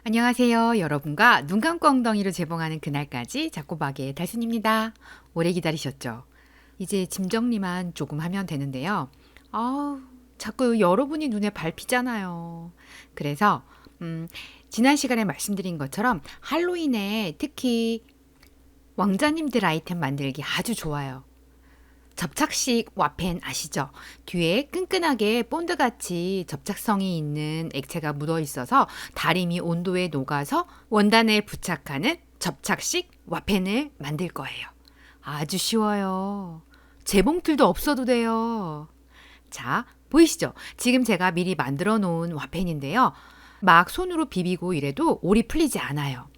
안녕하세요. 여러분과 눈 감고 엉덩이로 재봉하는 그날까지 작고박의 달순입니다. 오래 기다리셨죠? 이제 짐 정리만 조금 하면 되는데요. 자꾸 여러분이 눈에 밟히잖아요. 그래서 지난 시간에 말씀드린 것처럼 할로윈에 특히 왕자님들 아이템 만들기 아주 좋아요. 접착식 와펜 아시죠? 뒤에 끈끈하게 본드같이 접착성이 있는 액체가 묻어 있어서 다리미 온도에 녹아서 원단에 부착하는 접착식 와펜을 만들 거예요. 아주 쉬워요. 재봉틀도 없어도 돼요. 자, 보이시죠? 지금 제가 미리 만들어 놓은 와펜인데요. 막 손으로 비비고 이래도 올이 풀리지 않아요.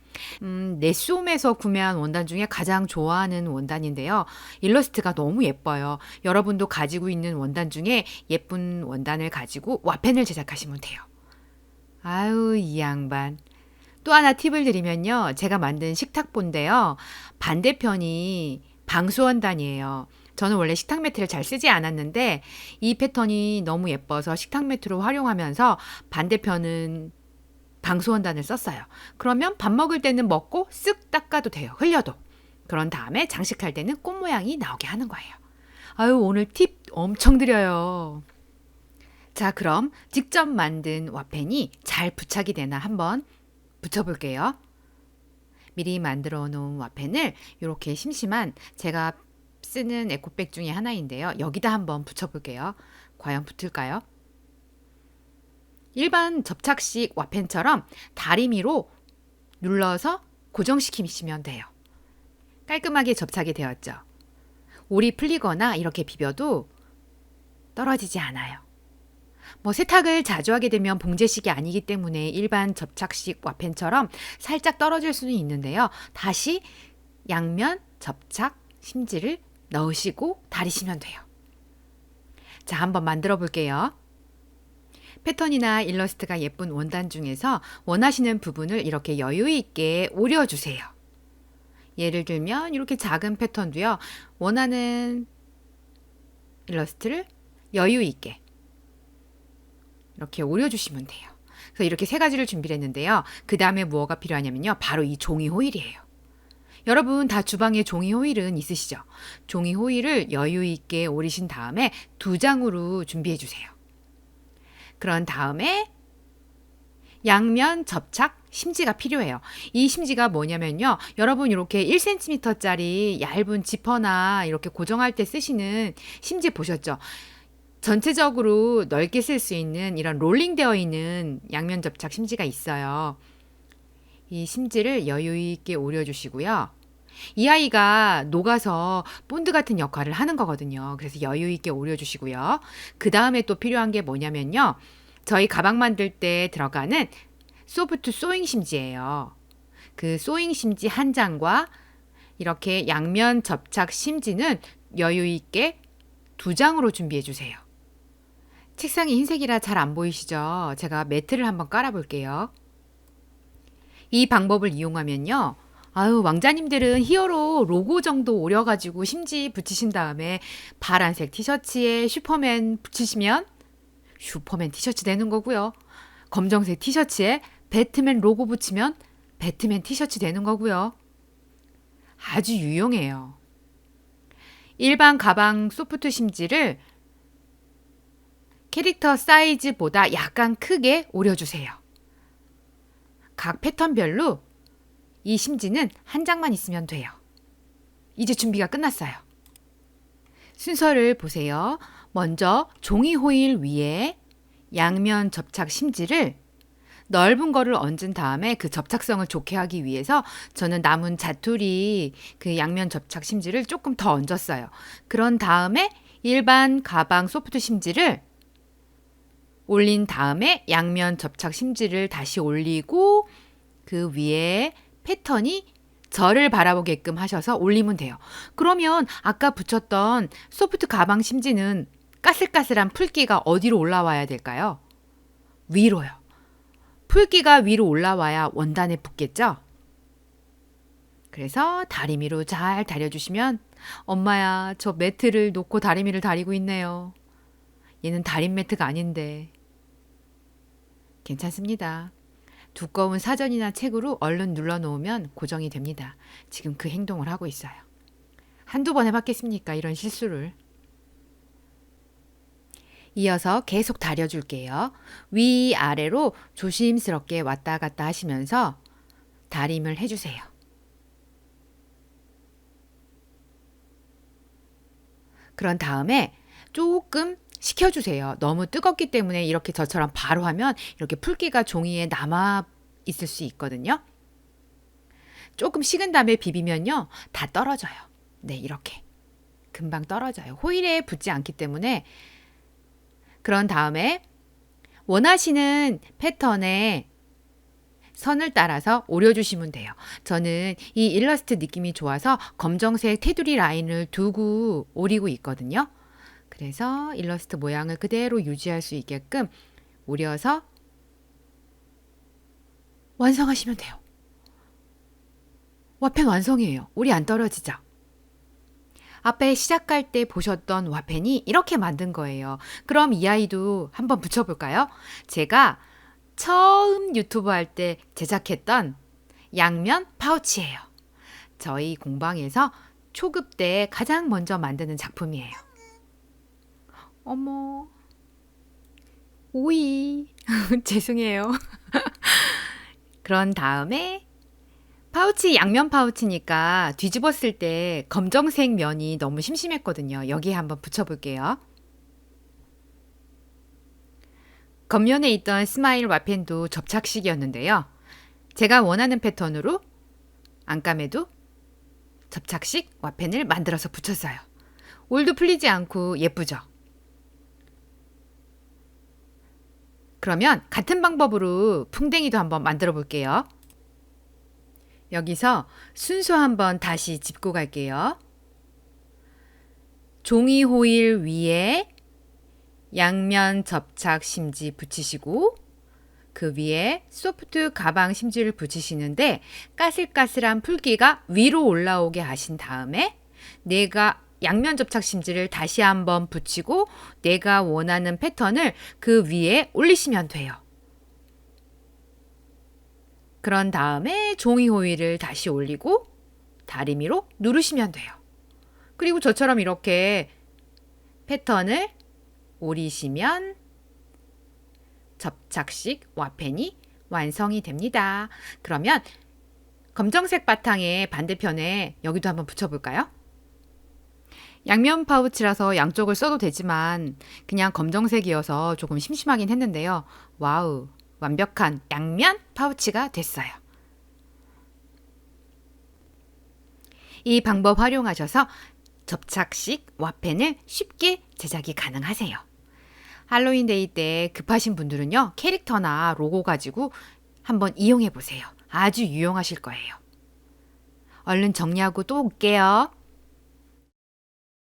네스홈에서 구매한 원단 중에 가장 좋아하는 원단인데요. 일러스트가 너무 예뻐요. 여러분도 가지고 있는 원단 중에 예쁜 원단을 가지고 와펜을 제작하시면 돼요. 아유, 이 양반. 또 하나 팁을 드리면요. 제가 만든 식탁보인데요. 반대편이 방수원단이에요. 저는 원래 식탁 매트를 잘 쓰지 않았는데 이 패턴이 너무 예뻐서 식탁 매트로 활용하면서 반대편은 방수원단을 썼어요. 그러면 밥 먹을 때는 먹고 쓱 닦아도 돼요. 흘려도. 그런 다음에 장식할 때는 꽃 모양이 나오게 하는 거예요. 아유, 오늘 팁 엄청 드려요. 자, 그럼 직접 만든 와펜이 잘 부착이 되나 한번 붙여볼게요. 미리 만들어 놓은 와펜을 이렇게 심심한 제가 쓰는 에코백 중에 하나인데요. 여기다 한번 붙여볼게요. 과연 붙을까요? 일반 접착식 와펜처럼 다리미로 눌러서 고정시키시면 돼요. 깔끔하게 접착이 되었죠. 올이 풀리거나 이렇게 비벼도 떨어지지 않아요. 세탁을 자주 하게 되면 봉제식이 아니기 때문에 일반 접착식 와펜처럼 살짝 떨어질 수는 있는데요. 다시 양면 접착 심지를 넣으시고 다리시면 돼요. 자, 한번 만들어 볼게요. 패턴이나 일러스트가 예쁜 원단 중에서 원하시는 부분을 이렇게 여유 있게 오려주세요. 예를 들면 이렇게 작은 패턴도요. 원하는 일러스트를 여유 있게 이렇게 오려주시면 돼요. 그래서 이렇게 세 가지를 준비를 했는데요. 그 다음에 무엇가 필요하냐면요. 바로 이 종이 호일이에요. 여러분 다 주방에 종이 호일은 있으시죠? 종이 호일을 여유 있게 오리신 다음에 2장으로 준비해 주세요. 그런 다음에 양면 접착 심지가 필요해요. 이 심지가 뭐냐면요. 여러분 이렇게 1cm짜리 얇은 지퍼나 이렇게 고정할 때 쓰시는 심지 보셨죠? 전체적으로 넓게 쓸 수 있는 이런 롤링되어 있는 양면 접착 심지가 있어요. 이 심지를 여유 있게 오려주시고요. 이 아이가 녹아서 본드 같은 역할을 하는 거거든요. 그래서 여유 있게 오려주시고요. 그 다음에 또 필요한 게 뭐냐면요. 저희 가방 만들 때 들어가는 소프트 소잉 심지예요. 그 소잉 심지 한 장과 이렇게 양면 접착 심지는 여유 있게 2장으로 준비해 주세요. 책상이 흰색이라 잘 안 보이시죠? 제가 매트를 한번 깔아 볼게요. 이 방법을 이용하면요. 아유, 왕자님들은 히어로 로고 정도 오려가지고 심지 붙이신 다음에 파란색 티셔츠에 슈퍼맨 붙이시면 슈퍼맨 티셔츠 되는 거고요. 검정색 티셔츠에 배트맨 로고 붙이면 배트맨 티셔츠 되는 거고요. 아주 유용해요. 일반 가방 소프트 심지를 캐릭터 사이즈보다 약간 크게 오려주세요. 각 패턴별로 이 심지는 한 장만 있으면 돼요. 이제 준비가 끝났어요. 순서를 보세요. 먼저 종이 호일 위에 양면 접착 심지를 넓은 거를 얹은 다음에 그 접착성을 좋게 하기 위해서 저는 남은 자투리 그 양면 접착 심지를 조금 더 얹었어요. 그런 다음에 일반 가방 소프트 심지를 올린 다음에 양면 접착 심지를 다시 올리고 그 위에 패턴이 저를 바라보게끔 하셔서 올리면 돼요. 그러면 아까 붙였던 소프트 가방 심지는 까슬까슬한 풀기가 어디로 올라와야 될까요? 위로요. 풀기가 위로 올라와야 원단에 붙겠죠? 그래서 다리미로 잘 다려주시면 엄마야, 저 매트를 놓고 다리미를 다리고 있네요. 얘는 다림 매트가 아닌데. 괜찮습니다. 두꺼운 사전이나 책으로 얼른 눌러놓으면 고정이 됩니다. 지금 그 행동을 하고 있어요. 한두 번 해봤겠습니까? 이런 실수를. 이어서 계속 다려줄게요. 위아래로 조심스럽게 왔다 갔다 하시면서 다림을 해주세요. 그런 다음에 조금 식혀주세요. 너무 뜨겁기 때문에 이렇게 저처럼 바로 하면 이렇게 풀기가 종이에 남아 있을 수 있거든요. 조금 식은 다음에 비비면요, 다 떨어져요. 네, 이렇게 금방 떨어져요. 호일에 붙지 않기 때문에. 그런 다음에 원하시는 패턴에 선을 따라서 오려주시면 돼요. 저는 이 일러스트 느낌이 좋아서 검정색 테두리 라인을 두고 오리고 있거든요. 그래서 일러스트 모양을 그대로 유지할 수 있게끔 오려서 완성하시면 돼요. 와펜 완성이에요. 올이 안 떨어지죠? 앞에 시작할 때 보셨던 와펜이 이렇게 만든 거예요. 그럼 이 아이도 한번 붙여볼까요? 제가 처음 유튜브 할 때 제작했던 양면 파우치예요. 저희 공방에서 초급 때 가장 먼저 만드는 작품이에요. 어머, 오이. 죄송해요. 그런 다음에 파우치 양면 파우치니까 뒤집었을 때 검정색 면이 너무 심심했거든요. 여기에 한번 붙여볼게요. 겉면에 있던 스마일 와펜도 접착식이었는데요. 제가 원하는 패턴으로 안감에도 접착식 와펜을 만들어서 붙였어요. 올도 풀리지 않고 예쁘죠? 그러면 같은 방법으로 풍뎅이도 한번 만들어 볼게요. 여기서 순서 한번 다시 짚고 갈게요. 종이 호일 위에 양면 접착 심지 붙이시고 그 위에 소프트 가방 심지를 붙이시는데 까슬까슬한 풀기가 위로 올라오게 하신 다음에 내가 양면 접착 심지를 다시 한번 붙이고 내가 원하는 패턴을 그 위에 올리시면 돼요. 그런 다음에 종이 호일을 다시 올리고 다리미로 누르시면 돼요. 그리고 저처럼 이렇게 패턴을 오리시면 접착식 와펜이 완성이 됩니다. 그러면 검정색 바탕에 반대편에 여기도 한번 붙여볼까요? 양면 파우치라서 양쪽을 써도 되지만 그냥 검정색이어서 조금 심심하긴 했는데요. 와우, 완벽한 양면 파우치가 됐어요. 이 방법 활용하셔서 접착식 와펜을 쉽게 제작이 가능하세요. 할로윈데이 때 급하신 분들은요, 캐릭터나 로고 가지고 한번 이용해 보세요. 아주 유용하실 거예요. 얼른 정리하고 또 올게요.